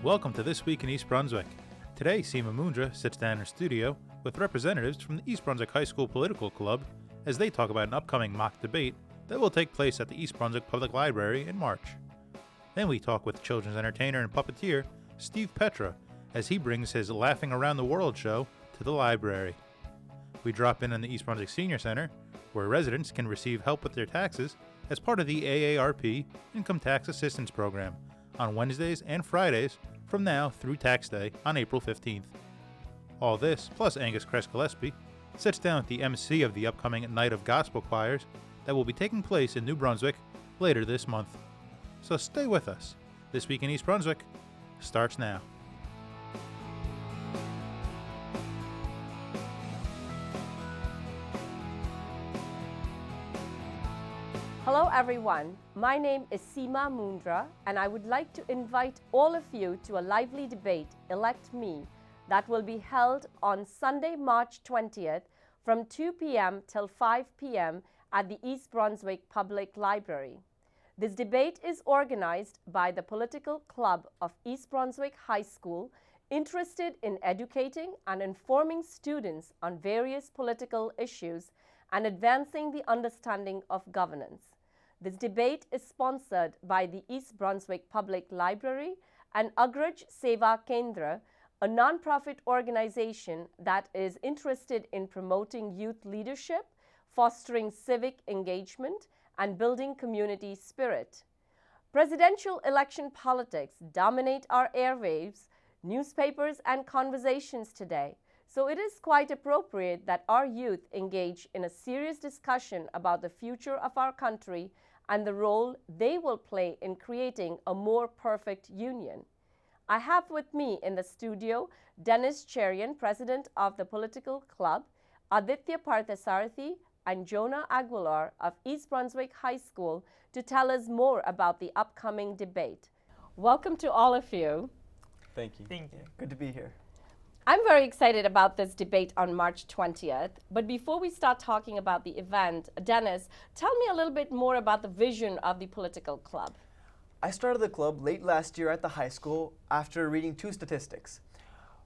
Welcome to This Week in East Brunswick. Today, Seema Mundra sits down in her studio with representatives from the East Brunswick High School Political Club as they talk about an upcoming mock debate that will take place at the East Brunswick Public Library in March. Then we talk with children's entertainer and puppeteer Steve Petra as he brings his Laughing Around the World show to the library. We drop in the East Brunswick Senior Center, where residents can receive help with their taxes as part of the AARP Income Tax Assistance Program on Wednesdays and Fridays from now through tax day on April 15th. All this, plus Angus Cress-Gillespie, sits down with the MC of the upcoming Night of Gospel Choirs that will be taking place in New Brunswick later this month. So stay with us. This Week in East Brunswick starts now. Hello everyone, my name is Seema Mundra and I would like to invite all of you to a lively debate, Elect Me, that will be held on Sunday, March 20th from 2 p.m. till 5 p.m. at the East Brunswick Public Library. This debate is organized by the Political Club of East Brunswick High School, interested in educating and informing students on various political issues and advancing the understanding of governance. This debate is sponsored by the East Brunswick Public Library and Agraj Seva Kendra, a non-profit organization that is interested in promoting youth leadership, fostering civic engagement, and building community spirit. Presidential election politics dominate our airwaves, newspapers, and conversations today. So it is quite appropriate that our youth engage in a serious discussion about the future of our country and the role they will play in creating a more perfect union. I have with me in the studio Dennis Cherian, President of the Political Club, Aditya Parthasarathi, and Jonah Aguilar of East Brunswick High School to tell us more about the upcoming debate. Welcome to all of you. Thank you. Thank you. Good to be here. I'm very excited about this debate on March 20th, but before we start talking about the event, Dennis, tell me a little bit more about the vision of the Political Club. I started the club late last year at the high school after reading two statistics.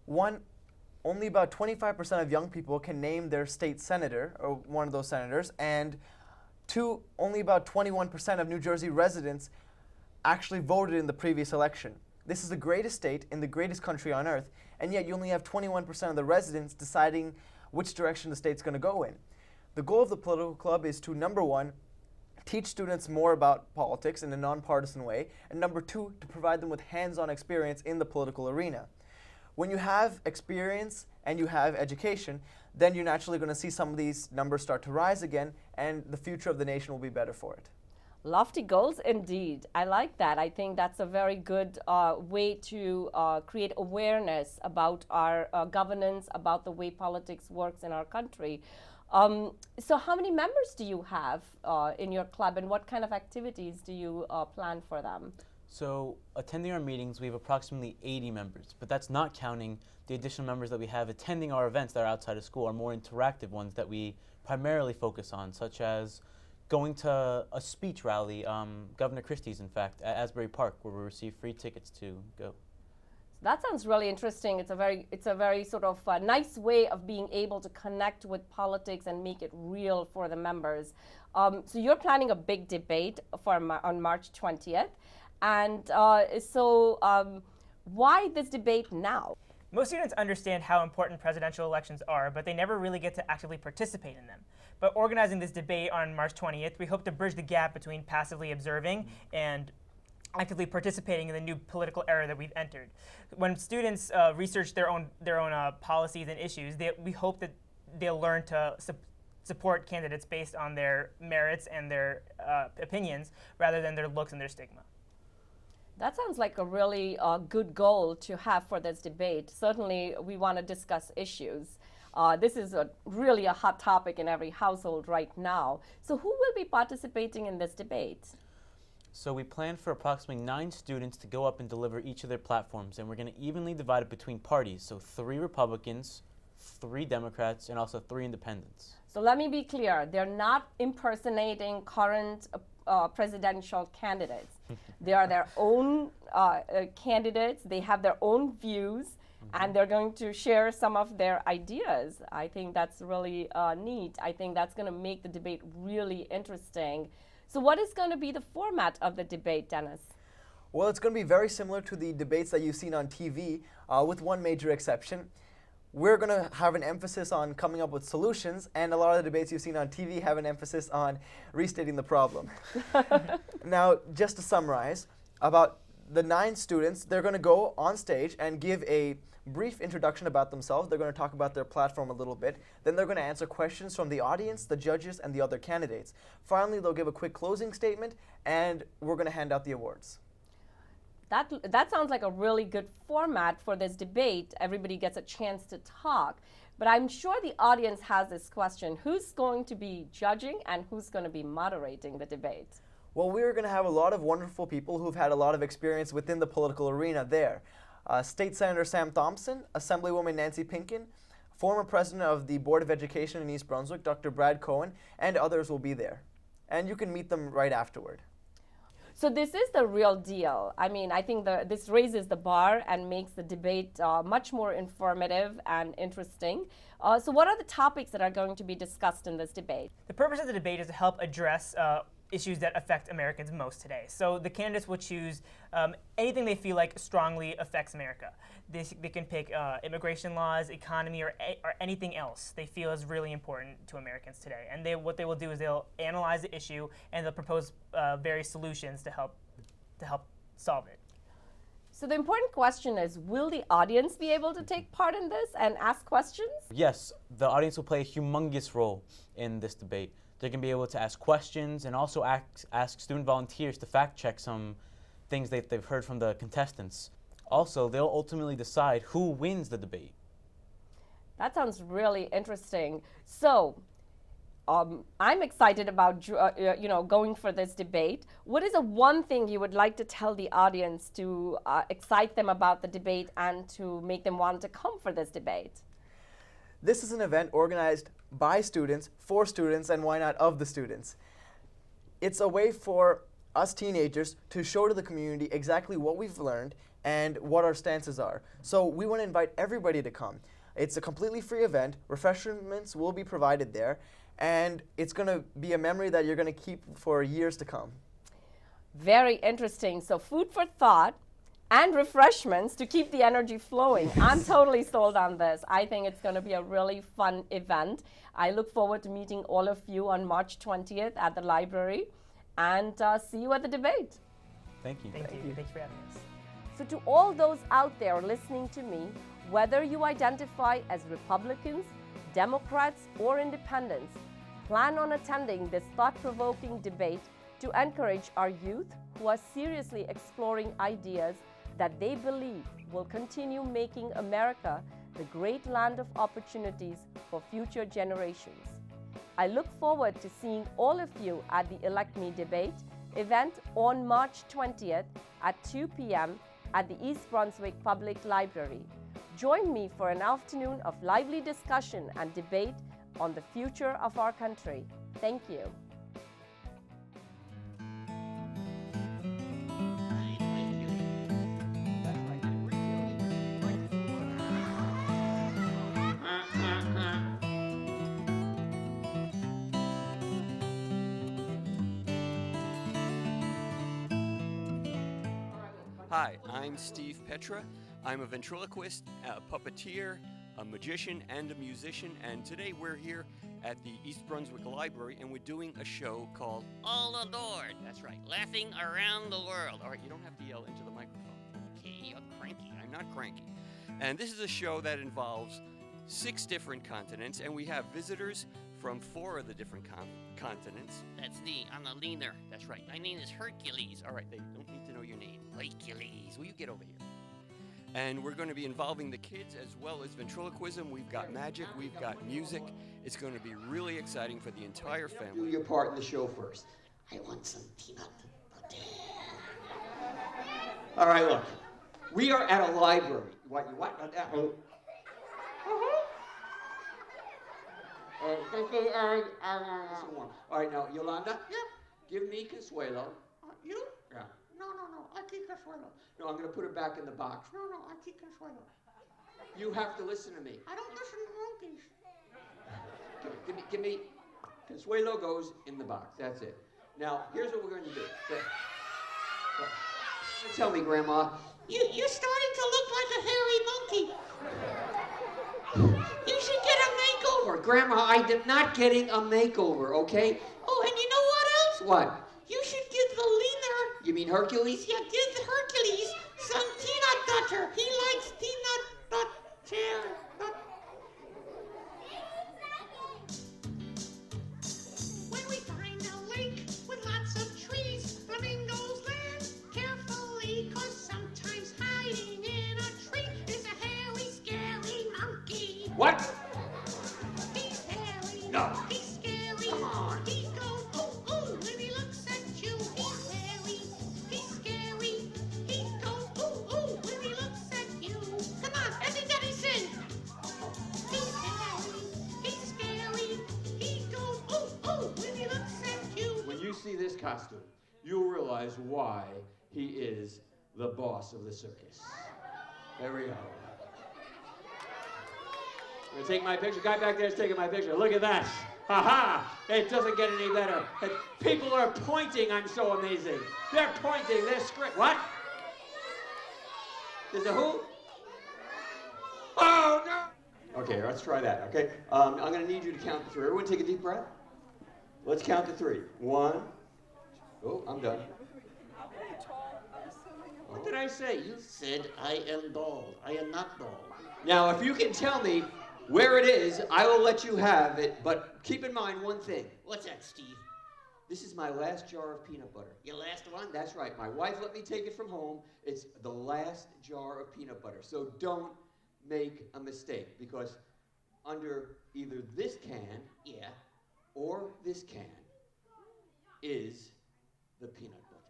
One, only about 25% of young people can name their state senator, or one of those senators, and two, only about 21% of New Jersey residents actually voted in the previous election. This is the greatest state in the greatest country on earth, and yet you only have 21% of the residents deciding which direction the state's going to go in. The goal of the Political Club is to, number one, teach students more about politics in a nonpartisan way, and number two, to provide them with hands-on experience in the political arena. When you have experience and you have education, then you're naturally going to see some of these numbers start to rise again, and the future of the nation will be better for it. Lofty goals indeed. I like that. I think that's a very good way to create awareness about our governance, about the way politics works in our country. So how many members do you have in your club, and what kind of activities do you plan for them? So attending our meetings, we have approximately 80 members, but that's not counting the additional members that we have attending our events that are outside of school, our more interactive ones that we primarily focus on, such as going to a speech rally, Governor Christie's, in fact, at Asbury Park, where we receive free tickets to go. That sounds really interesting. It's a very sort of nice way of being able to connect with politics and make it real for the members. So you're planning a big debate on March 20th. And why this debate now? Most students understand how important presidential elections are, but they never really get to actively participate in them. But organizing this debate on March 20th, we hope to bridge the gap between passively observing and actively participating in the new political era that we've entered. When students research their own policies and issues, we hope that they'll learn to support candidates based on their merits and their opinions rather than their looks and their stigma. That sounds like a really good goal to have for this debate. Certainly, we want to discuss issues. This is really a hot topic in every household right now. So who will be participating in this debate? So we plan for approximately 9 students to go up and deliver each of their platforms, and we're going to evenly divide it between parties. So 3 Republicans, 3 Democrats, and also 3 independents. So let me be clear, they're not impersonating current presidential candidates. They are their own candidates. They have their own views, and they're going to share some of their ideas. I think that's really neat. I think that's going to make the debate really interesting. So what is going to be the format of the debate, Dennis? Well, it's going to be very similar to the debates that you've seen on TV, with one major exception. We're going to have an emphasis on coming up with solutions, and a lot of the debates you've seen on TV have an emphasis on restating the problem. Now, just to summarize, about the 9 students, they're going to go on stage and give a brief introduction about themselves. They're going to talk about their platform a little bit. Then they're going to answer questions from the audience, the judges, and the other candidates. Finally, they'll give a quick closing statement, and we're going to hand out the awards. That sounds like a really good format for this debate. Everybody gets a chance to talk. But I'm sure the audience has this question: who's going to be judging and who's going to be moderating the debate? Well, we're going to have a lot of wonderful people who've had a lot of experience within the political arena there. State Senator Sam Thompson, Assemblywoman Nancy Pinkin, former president of the Board of Education in East Brunswick, Dr. Brad Cohen, and others will be there. And you can meet them right afterward. So this is the real deal. I mean, I think this raises the bar and makes the debate much more informative and interesting. So what are the topics that are going to be discussed in this debate? The purpose of the debate is to help address issues that affect Americans most today. So the candidates will choose anything they feel like strongly affects America. They can pick immigration laws, economy, or anything else they feel is really important to Americans today. And what they will do is they'll analyze the issue and they'll propose various solutions to help solve it. So the important question is, will the audience be able to take part in this and ask questions? Yes, the audience will play a humongous role in this debate. They can be able to ask questions and also ask student volunteers to fact check some things that they've heard from the contestants. Also, they'll ultimately decide who wins the debate. That sounds really interesting. So, I'm excited about going for this debate. What is the one thing you would like to tell the audience to excite them about the debate and to make them want to come for this debate? This is an event organized by students, for students, and why not of the students. It's a way for us teenagers to show to the community exactly what we've learned and what our stances are. So we want to invite everybody to come. It's a completely free event. Refreshments will be provided there, and it's going to be a memory that you're going to keep for years to come. Very interesting. So food for thought and refreshments to keep the energy flowing. I'm totally sold on this. I think it's going to be a really fun event. I look forward to meeting all of you on March 20th at the library, and see you at the debate. Thank you. Thank you. Thanks for having us. So to all those out there listening to me, whether you identify as Republicans, Democrats, or Independents, plan on attending this thought-provoking debate to encourage our youth who are seriously exploring ideas that they believe will continue making America the great land of opportunities for future generations. I look forward to seeing all of you at the Elect Me debate event on March 20th at 2 p.m. at the East Brunswick Public Library. Join me for an afternoon of lively discussion and debate on the future of our country. Thank you. Hi, I'm Steve Petra. I'm a ventriloquist, a puppeteer, a magician, and a musician, and today we're here at the East Brunswick Library, and we're doing a show called All Adored. That's right, laughing around the world. All right, you don't have to yell into the microphone. Okay, you're cranky. I'm not cranky. And this is a show that involves 6 different continents, and we have visitors from 4 of the different continents. That's the leader. That's right. My name is Hercules. All right, they don't need to know your name. Hercules. Will you get over here? And we're going to be involving the kids as well as ventriloquism. We've got magic, we've got music. It's going to be really exciting for the entire Do family. your part in the show first. I want some peanut butter. All right, look. We are at a library. What? All right, now, Yolanda. Yep. Give me Consuelo. You? Yeah. No, aquí Consuelo. No, I'm going to put her back in the box. No, aquí Consuelo. You have to listen to me. I don't listen to monkeys. Give me. Consuelo goes in the box. That's it. Now, here's what we're going to do. Tell me, Grandma. You're starting to look like a hairy monkey. You should get a makeover. Grandma, I am not getting a makeover, okay? Oh, and you know what else? What? You should give the leaner. You mean Hercules? Yeah, give Hercules some peanut butter. He likes peanut butter. When we find a lake with lots of trees, flamingos land carefully, 'cause sometimes hiding in a tree is a hairy, scary monkey. What? He's hairy. No. He's scary. Come on. He goes ooh ooh when he looks at you. He's hairy. He's scary. He goes ooh ooh when he looks at you. Come on, everybody sing. He's hairy. He's scary. He goes ooh ooh when he looks at you. When you see this costume, you'll realize why he is the boss of the circus. There we go. I'm gonna take my picture. Guy back there is taking my picture. Look at that. Ha ha! It doesn't get any better. And people are pointing. I'm so amazing. They're pointing. They're What? There's a who? Oh no! Okay, let's try that. Okay, I'm gonna need you to count to 3. Everyone, take a deep breath. Let's count to 3. 1. Oh, I'm done. What did I say? You said I am bald. I am not bald. Now, if you can tell me where it is, I will let you have it, but keep in mind one thing. What's that, Steve? This is my last jar of peanut butter. Your last one? That's right. My wife let me take it from home. It's the last jar of peanut butter. So don't make a mistake, because under either this can Yeah. or this can is the peanut butter.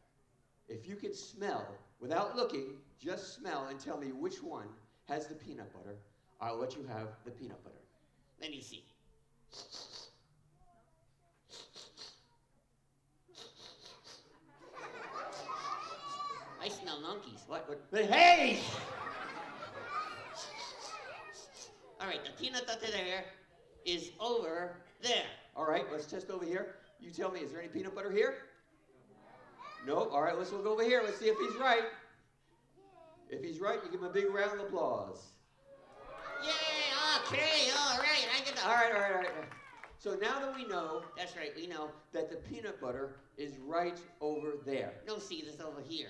If you can smell, without looking, just smell and tell me which one has the peanut butter, I'll let you have the peanut butter. Let me see. I smell monkeys. What? But hey! All right, the peanut butter there is over there. All right, let's test over here. You tell me, is there any peanut butter here? No? All right, let's look over here. Let's see if he's right. If he's right, you give him a big round of applause. Yay, okay, all right, I get the... All right. So now that we know That's right, we know. that the peanut butter is right over there. No, Steve, it's over here.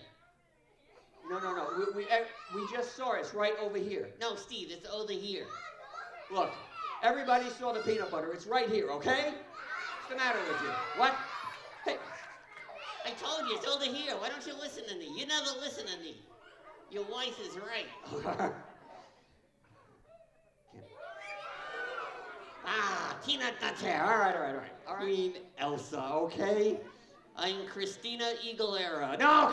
No. We just saw it. It's right over here. No, Steve, it's over here. Look, everybody saw the peanut butter. It's right here, okay? What's the matter with you? What? Hey. I told you, it's over here. Why don't you listen to me? You never listen to me. Your wife is right. Peanut butter. All right. Queen Elsa, okay? I'm Christina Aguilera. No!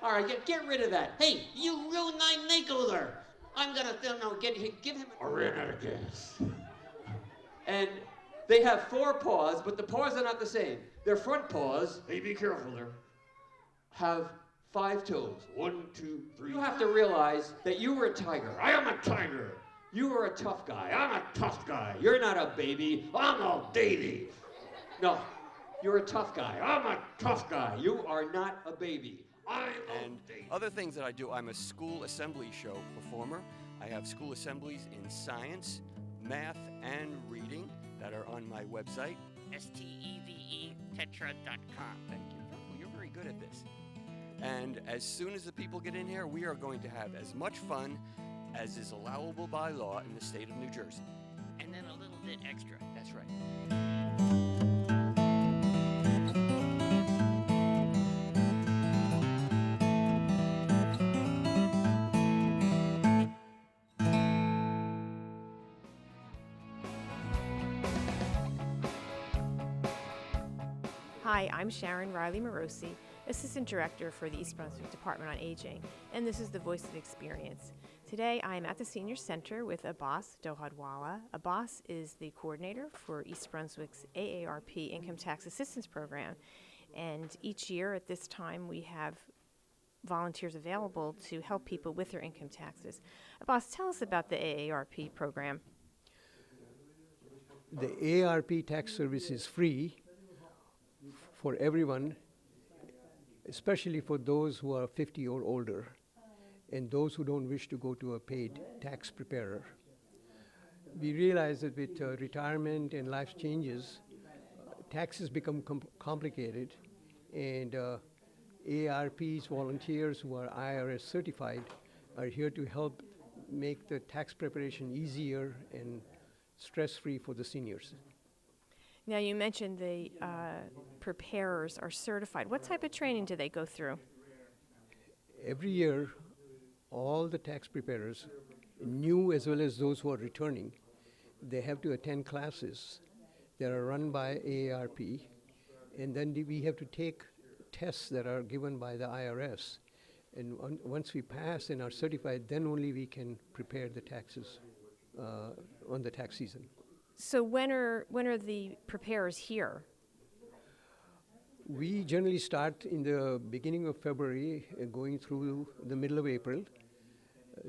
All right, get rid of that. Hey, you ruined my makeover. I'm gonna give him I ran out of gas. And they have 4 paws, but the paws are not the same. Their front paws, hey, be careful there, have 5 toes. 1, 2, 3. You have to realize that you were a tiger. I am a tiger. You were a tough guy. I'm a tough guy. You're not a baby. I'm a baby. No, you're a tough guy. I'm a tough guy. You are not a baby. And other things that I do, I'm a school assembly show performer. I have school assemblies in science, math, and reading that are on my website. STEVE Petra.com. Thank you. You're very good at this. And as soon as the people get in here, we are going to have as much fun as is allowable by law in the state of New Jersey. And then a little bit extra. That's right. Hi, I'm Sharon Riley Morosi, Assistant Director for the East Brunswick Department on Aging, and this is the Voice of Experience. Today I am at the Senior Center with Abbas Dohadwala. Abbas is the coordinator for East Brunswick's AARP Income Tax Assistance Program, And each year at this time, we have volunteers available to help people with their income taxes. Boss, tell us about the AARP program. The AARP tax service is free for everyone, especially for those who are 50 or older and those who don't wish to go to a paid tax preparer. We realize that with retirement and life changes, taxes become complicated, and AARP's volunteers who are IRS certified are here to help make the tax preparation easier and stress-free for the seniors. Now, you mentioned the preparers are certified. What type of training do they go through? Every year, all the tax preparers, new as well as those who are returning, they have to attend classes that are run by AARP, and then we have to take tests that are given by the IRS. And once we pass and are certified, then only we can prepare the taxes on the tax season. So when are the preparers here? We generally start in the beginning of February, going through the middle of April.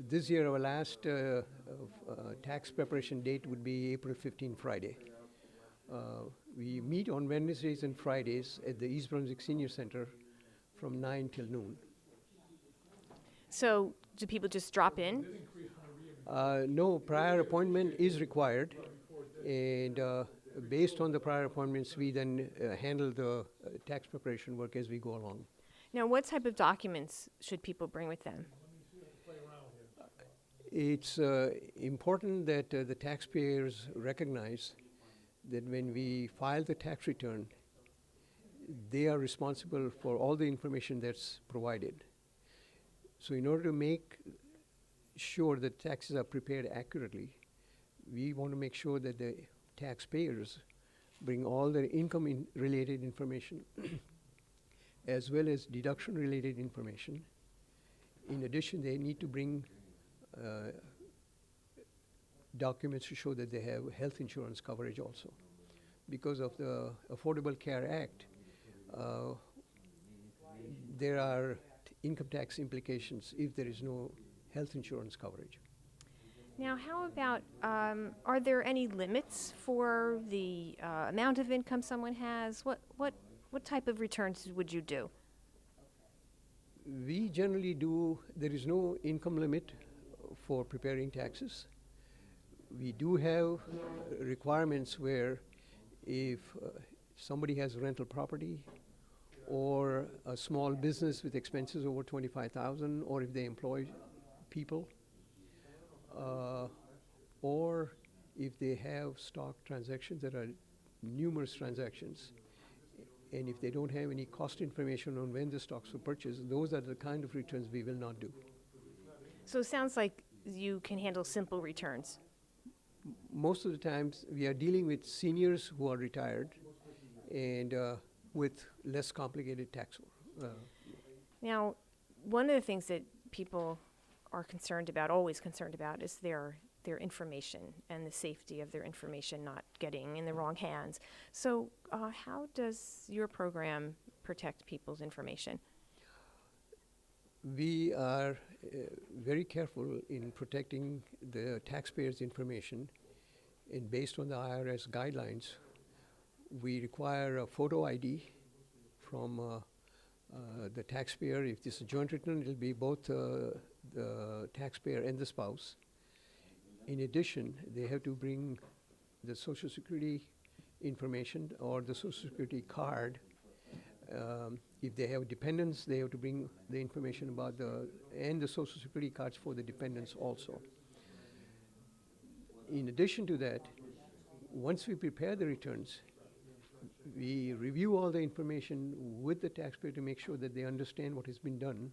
This year, our last tax preparation date would be April 15, Friday. We meet on Wednesdays and Fridays at the East Brunswick Senior Center from 9 till noon. So do people just drop in? No, prior appointment is required, and based on the prior appointments, we then handle the tax preparation work as we go along. Now, what type of documents should people bring with them? It's important that the taxpayers recognize that when we file the tax return, they are responsible for all the information that's provided. So in order to make sure that taxes are prepared accurately, we want to make sure that the taxpayers bring all their income-related information as well as deduction-related information. In addition, they need to bring documents to show that they have health insurance coverage also. Because of the Affordable Care Act, there are income tax implications if there is no health insurance coverage. Now, how about, are there any limits for the amount of income someone has? What type of returns would you do? We generally do, there is no income limit for preparing taxes. We do have requirements where if somebody has rental property or a small business with expenses over $25,000, or if they employ people, or if they have stock transactions that are numerous transactions, and if they don't have any cost information on when the stocks were purchased, those are the kind of returns we will not do. So it sounds like you can handle simple returns. Most of the times we are dealing with seniors who are retired and with less complicated tax. Now, one of the things that people are concerned about, always concerned about, is their information and the safety of their information not getting in the wrong hands. So how does your program protect people's information? We are very careful in protecting the taxpayers' information, and based on the IRS guidelines, we require a photo ID from the taxpayer. If this is a joint return, it will be both the taxpayer and the spouse. In addition, they have to bring the Social Security information or the Social Security card. If they have dependents, they have to bring the information about and the Social Security cards for the dependents also. In addition to that, once we prepare the returns, we review all the information with the taxpayer to make sure that they understand what has been done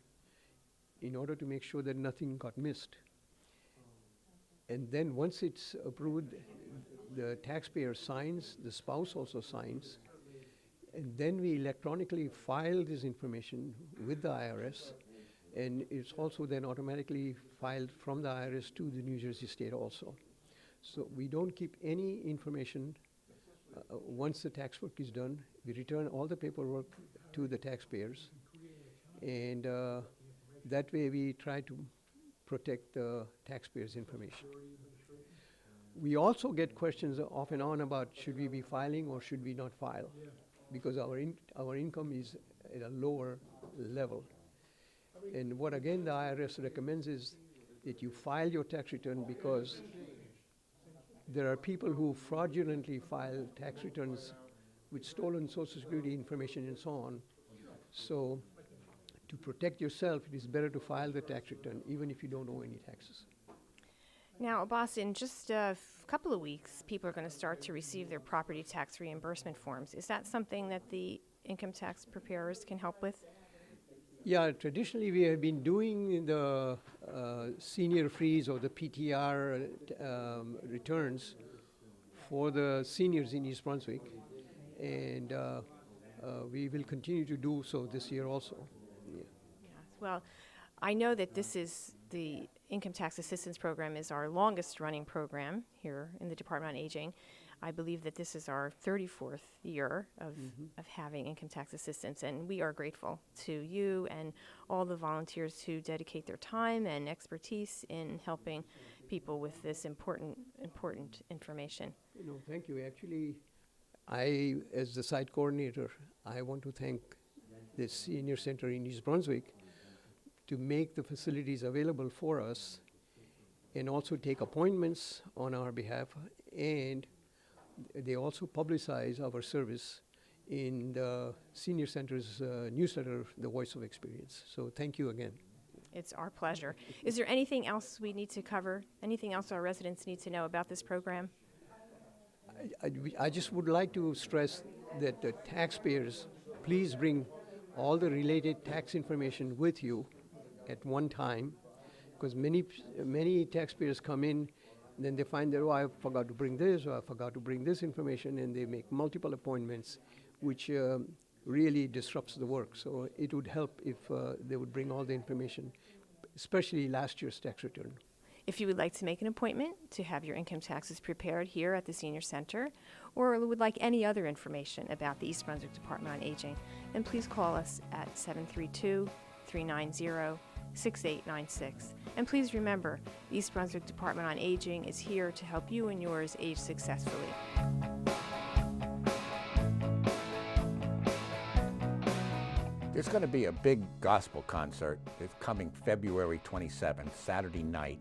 in order to make sure that nothing got missed. And then once it's approved, the taxpayer signs, the spouse also signs, and then we electronically file this information with the IRS, and it's also then automatically filed from the IRS to the New Jersey state also. So we don't keep any information once the tax work is done. We return all the paperwork to the taxpayers, and that way we try to protect the taxpayers' information. We also get questions off and on about should we be filing or should we not file, because our income is at a lower level. And what again the IRS recommends is that you file your tax return, because there are people who fraudulently file tax returns with stolen Social Security information and so on. So to protect yourself, it is better to file the tax return even if you don't owe any taxes. Now, boss, in just a couple of weeks, people are going to start to receive their property tax reimbursement forms. Is that something that the income tax preparers can help with? Yeah, traditionally we have been doing the senior freeze or the PTR returns for the seniors in East Brunswick, and we will continue to do so this year also. Yeah. Yes. Well, I know that this is the Income Tax Assistance Program is our longest running program here in the Department on Aging. I believe that this is our 34th year of having income tax assistance, and we are grateful to you and all the volunteers who dedicate their time and expertise in helping people with this important information. Thank you. Actually, I, as the site coordinator, I want to thank the Senior Center in East Brunswick to make the facilities available for us and also take appointments on our behalf, and they also publicize our service in the Senior Center's newsletter, The Voice of Experience. So thank you again. It's our pleasure. Is there anything else we need to cover? Anything else our residents need to know about this program? I just would like to stress that the taxpayers, please bring all the related tax information with you at one time, because many taxpayers come in, and then they find that, oh, I forgot to bring this, or I forgot to bring this information, and they make multiple appointments, which really disrupts the work. So it would help if they would bring all the information, especially last year's tax return. If you would like to make an appointment to have your income taxes prepared here at the Senior Center, or would like any other information about the East Brunswick Department on Aging, then please call us at 732-390-6896. And please remember, the East Brunswick Department on Aging is here to help you and yours age successfully. There's going to be a big gospel concert. It's coming February 27th, Saturday night,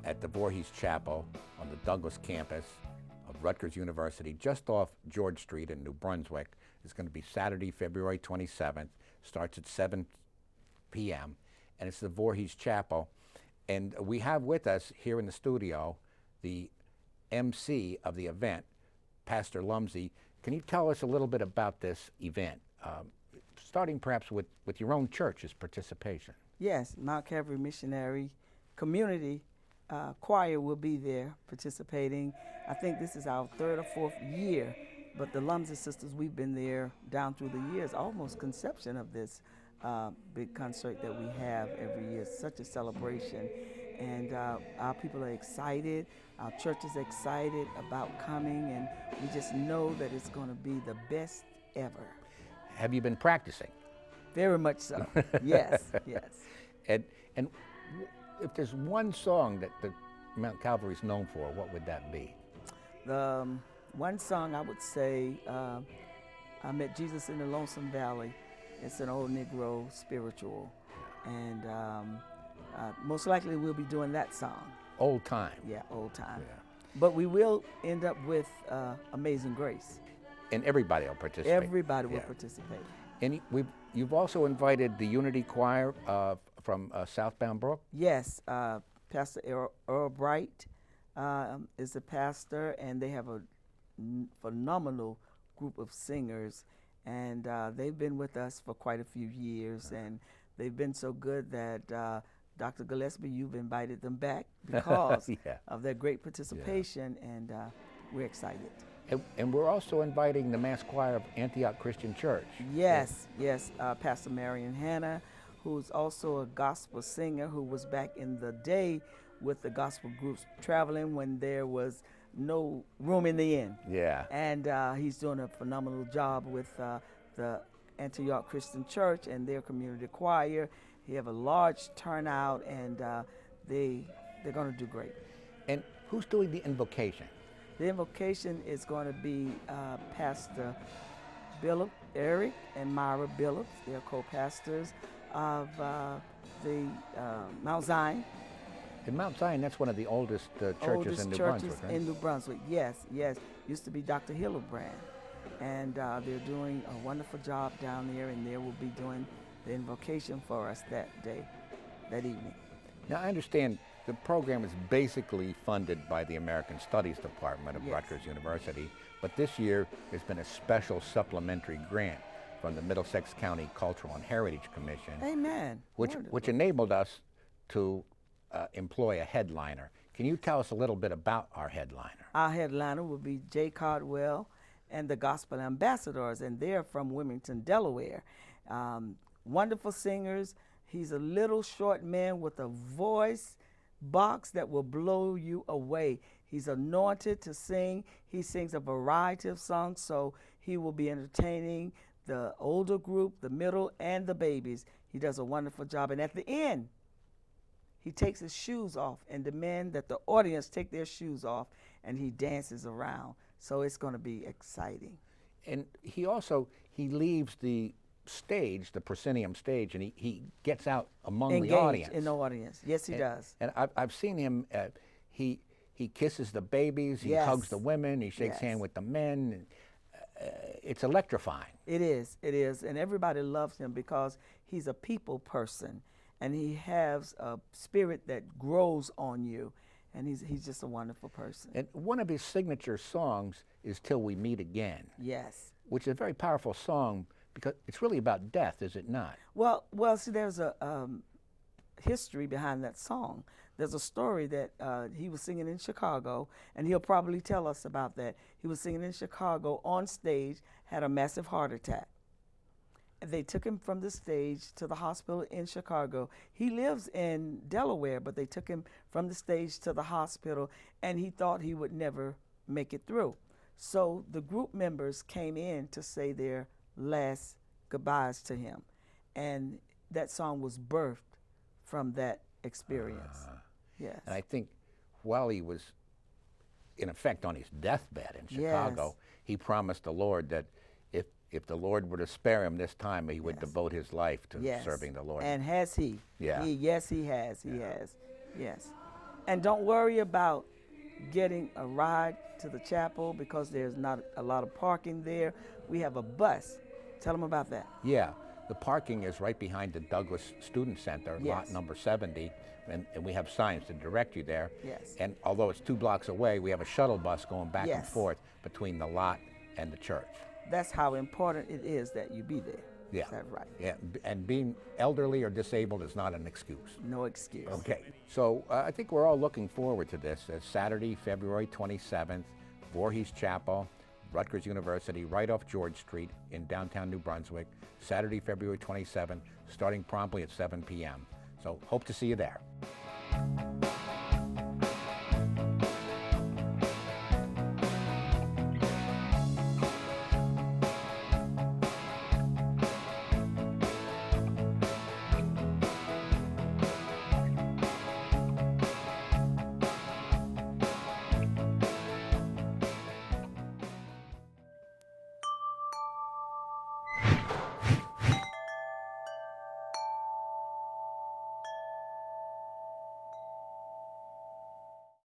at the Voorhees Chapel on the Douglas campus of Rutgers University, just off George Street in New Brunswick. It's going to be Saturday, February 27th. Starts at 7 p.m. and it's the Voorhees Chapel. And we have with us here in the studio the MC of the event, Pastor Lumsey. Can you tell us a little bit about this event, starting perhaps with your own church's participation? Yes, Mount Calvary Missionary Community Choir will be there participating. I think this is our 3rd or 4th year, but the Lumsey sisters, we've been there down through the years, almost conception of this big concert that we have every year. It's such a celebration, and our people are excited. Our church is excited about coming, and we just know that it's going to be the best ever. Have you been practicing? Very much so. Yes, yes. And if there's one song that the Mount Calvary is known for, what would that be? The one song I would say, I Met Jesus in the Lonesome Valley. It's an old Negro spiritual, and most likely we'll be doing that song. Old time. Yeah, old time. Yeah. But we will end up with Amazing Grace. And everybody will participate. Everybody will participate. And you've also invited the Unity Choir from Southbound Brook? Yes, Pastor Earl Bright is a pastor, and they have a phenomenal group of singers, and they've been with us for quite a few years, and they've been so good that Dr. Gillespie, you've invited them back because of their great participation, and we're excited. And we're also inviting the mass choir of Antioch Christian Church. Yes, yes, Pastor Marion Hanna, who's also a gospel singer, who was back in the day with the gospel groups traveling when there was no room in the inn. Yeah. And he's doing a phenomenal job with the Antioch Christian Church and their community choir. He have a large turnout, and they're going to do great. And who's doing the invocation? The invocation is going to be Pastor Billup, Eric, and Myra Billups. They're co-pastors of the Mount Zion. In Mount Zion, that's one of the oldest churches in New Brunswick, right? In New Brunswick, yes. Used to be Dr. Hildebrand. And they're doing a wonderful job down there, and they will be doing the invocation for us that day, that evening. Now, I understand the program is basically funded by the American Studies Department of Rutgers University, but this year there's been a special supplementary grant from the Middlesex County Cultural and Heritage Commission. Amen. Which enabled us to employ a headliner. Can you tell us a little bit about our headliner? Our headliner will be Jay Cardwell and the Gospel Ambassadors, and they're from Wilmington, Delaware. Wonderful singers. He's a little short man with a voice box that will blow you away. He's anointed to sing. He sings a variety of songs, so he will be entertaining the older group, the middle, and the babies. He does a wonderful job, and at the end, he takes his shoes off and demands that the audience take their shoes off, and he dances around. So it's going to be exciting. And he leaves the stage, the proscenium stage, and he gets out among the audience. In the audience. Yes, he does. And I've seen him, he kisses the babies, he hugs the women, he shakes hands with the men. It's electrifying. It is, and everybody loves him because he's a people person, and he has a spirit that grows on you, and he's just a wonderful person. And one of his signature songs is Till We Meet Again. Yes. Which is a very powerful song because it's really about death, is it not? Well, see, there's a history behind that song. There's a story that he was singing in Chicago, and he'll probably tell us about that. He was singing in Chicago on stage, had a massive heart attack. And they took him from the stage to the hospital in Chicago. He lives in Delaware, but they took him from the stage to the hospital, and he thought he would never make it through. So the group members came in to say their last goodbyes to him. And that song was birthed from that experience. Yes. And I think while he was, in effect, on his deathbed in Chicago, he promised the Lord that if the Lord were to spare him this time, he would devote his life to serving the Lord. And has he? Yeah. Yes, he has. He has. Yes. And don't worry about getting a ride to the chapel because there's not a lot of parking there. We have a bus. Tell them about that. Yeah. The parking is right behind the Douglas Student Center, lot number 70, and we have signs to direct you there. Yes. And although it's 2 blocks away, we have a shuttle bus going back and forth between the lot and the church. That's how important it is that you be there. Yeah. Is that right? Yeah, and being elderly or disabled is not an excuse. No excuse. Okay. So I think we're all looking forward to this. Saturday, February 27th, Voorhees Chapel, Rutgers University, right off George Street in downtown New Brunswick. Saturday, February 27th, starting promptly at 7 p.m. So hope to see you there.